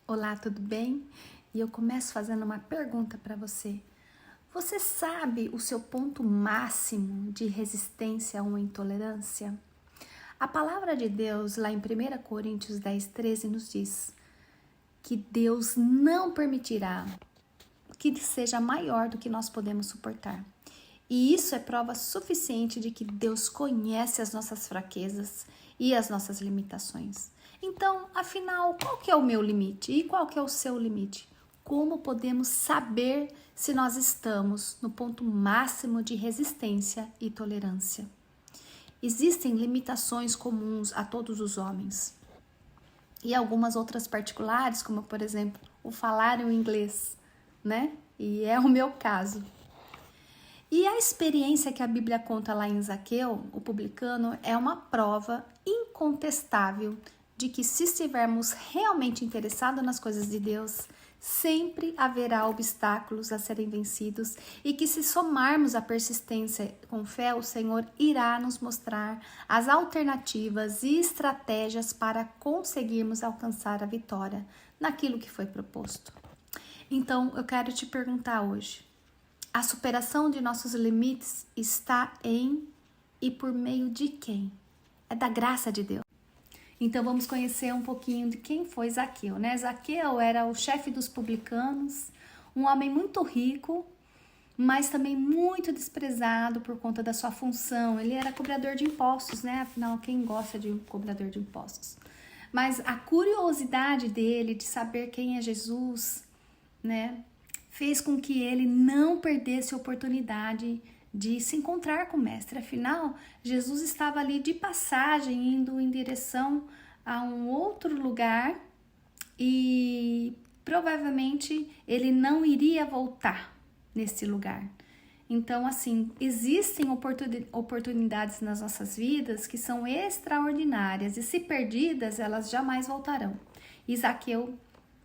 Olá, tudo bem? E eu começo fazendo uma pergunta para você. Você sabe o seu ponto máximo de resistência a uma intolerância? A palavra de Deus, lá em 1 Coríntios 10:13, nos diz que Deus não permitirá que seja maior do que nós podemos suportar. E isso é prova suficiente de que Deus conhece as nossas fraquezas e as nossas limitações. Então, afinal, qual que é o meu limite e qual que é o seu limite? Como podemos saber se nós estamos no ponto máximo de resistência e tolerância? Existem limitações comuns a todos os homens e algumas outras particulares, como por exemplo, o falar o inglês, né? E é o meu caso. E a experiência que a Bíblia conta lá em Zaqueu, o publicano, é uma prova incontestável de que se estivermos realmente interessados nas coisas de Deus, sempre haverá obstáculos a serem vencidos e que se somarmos a persistência com fé, o Senhor irá nos mostrar as alternativas e estratégias para conseguirmos alcançar a vitória naquilo que foi proposto. Então, eu quero te perguntar hoje, a superação de nossos limites está em e por meio de quem? É da graça de Deus. Então vamos conhecer um pouquinho de quem foi Zaqueu, né? Zaqueu era o chefe dos publicanos, um homem muito rico, mas também muito desprezado por conta da sua função. Ele era cobrador de impostos, né? Afinal, quem gosta de um cobrador de impostos? Mas a curiosidade dele de saber quem é Jesus, né, fez com que ele não perdesse a oportunidade de se encontrar com o mestre. Afinal, Jesus estava ali de passagem, indo em direção a um outro lugar e provavelmente ele não iria voltar nesse lugar. Então, assim, existem oportunidades nas nossas vidas que são extraordinárias e se perdidas, elas jamais voltarão. E Zaqueu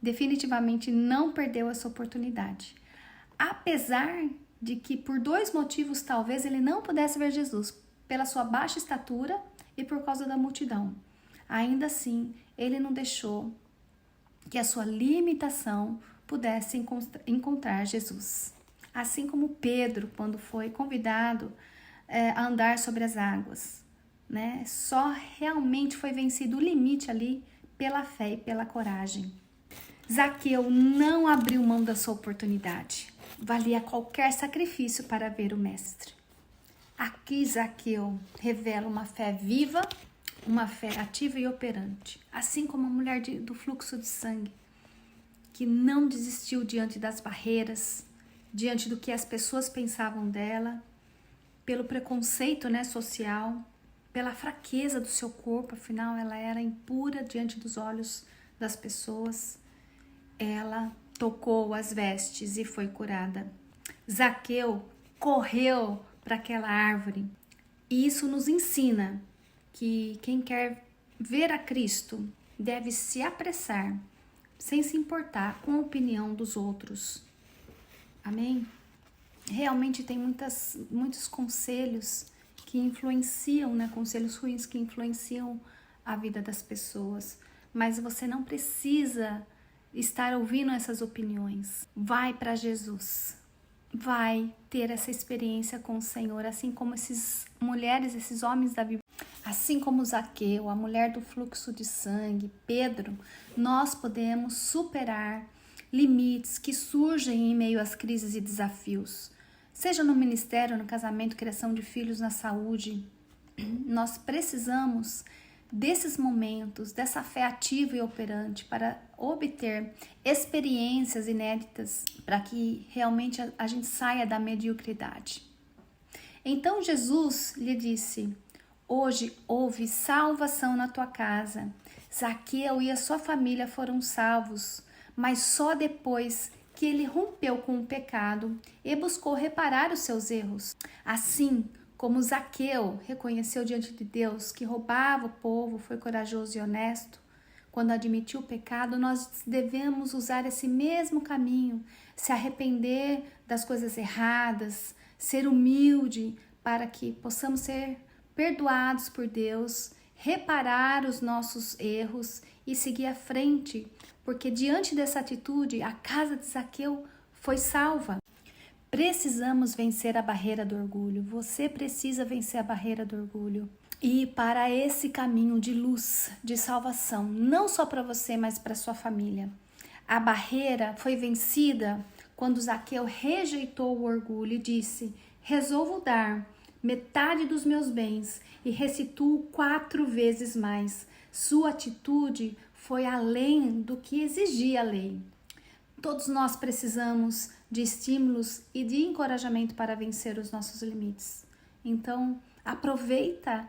definitivamente não perdeu essa oportunidade. Apesar de que por dois motivos talvez ele não pudesse ver Jesus, pela sua baixa estatura e por causa da multidão. Ainda assim, ele não deixou que a sua limitação pudesse encontrar Jesus. Assim como Pedro, quando foi convidado a andar sobre as águas, né? Só realmente foi vencido o limite ali pela fé e pela coragem. Zaqueu não abriu mão da sua oportunidade. Valia qualquer sacrifício para ver o mestre. Aqui Zaqueu revela uma fé viva, uma fé ativa e operante, assim como a mulher do fluxo de sangue, que não desistiu diante das barreiras, diante do que as pessoas pensavam dela, pelo preconceito, né, social, pela fraqueza do seu corpo, afinal ela era impura diante dos olhos das pessoas. Ela tocou as vestes e foi curada. Zaqueu correu para aquela árvore. E isso nos ensina que quem quer ver a Cristo deve se apressar, sem se importar com a opinião dos outros. Amém? Realmente tem muitos conselhos que influenciam, né? Conselhos ruins que influenciam a vida das pessoas. Mas você não precisa estar ouvindo essas opiniões. Vai para Jesus. Vai ter essa experiência com o Senhor, assim como esses homens da Bíblia, assim como Zaqueu, a mulher do fluxo de sangue, Pedro, nós podemos superar limites que surgem em meio às crises e desafios. Seja no ministério, no casamento, criação de filhos, na saúde. Nós precisamos desses momentos, dessa fé ativa e operante para obter experiências inéditas, para que realmente a gente saia da mediocridade. Então Jesus lhe disse: hoje houve salvação na tua casa. Zaqueu e a sua família foram salvos, mas só depois que ele rompeu com o pecado e buscou reparar os seus erros. Assim, como Zaqueu reconheceu diante de Deus que roubava o povo, foi corajoso e honesto, quando admitiu o pecado, nós devemos usar esse mesmo caminho, se arrepender das coisas erradas, ser humilde para que possamos ser perdoados por Deus, reparar os nossos erros e seguir à frente porque diante dessa atitude, a casa de Zaqueu foi salva. Precisamos vencer a barreira do orgulho. Você precisa vencer a barreira do orgulho. E para esse caminho de luz, de salvação, não só para você, mas para sua família. A barreira foi vencida quando Zaqueu rejeitou o orgulho e disse: resolvo dar metade dos meus bens e restituo 4 vezes mais. Sua atitude foi além do que exigia a lei. Todos nós precisamos de estímulos e de encorajamento para vencer os nossos limites. Então, aproveita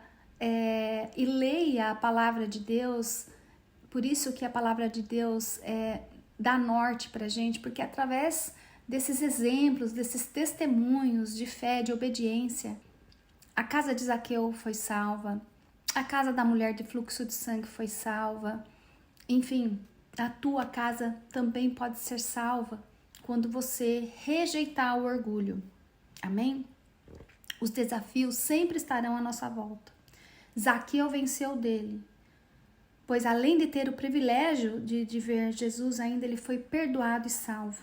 e leia a palavra de Deus. Por isso que a palavra de Deus dá norte para a gente, porque através desses exemplos, desses testemunhos de fé, de obediência, a casa de Zaqueu foi salva, a casa da mulher de fluxo de sangue foi salva. Enfim, a tua casa também pode ser salva quando você rejeitar o orgulho. Amém? Os desafios sempre estarão à nossa volta. Zaqueu venceu dele, pois além de ter o privilégio de ver Jesus, ainda ele foi perdoado e salvo.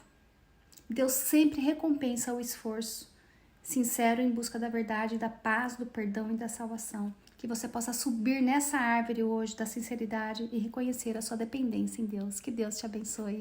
Deus sempre recompensa o esforço sincero em busca da verdade, da paz, do perdão e da salvação. Que você possa subir nessa árvore hoje da sinceridade e reconhecer a sua dependência em Deus. Que Deus te abençoe.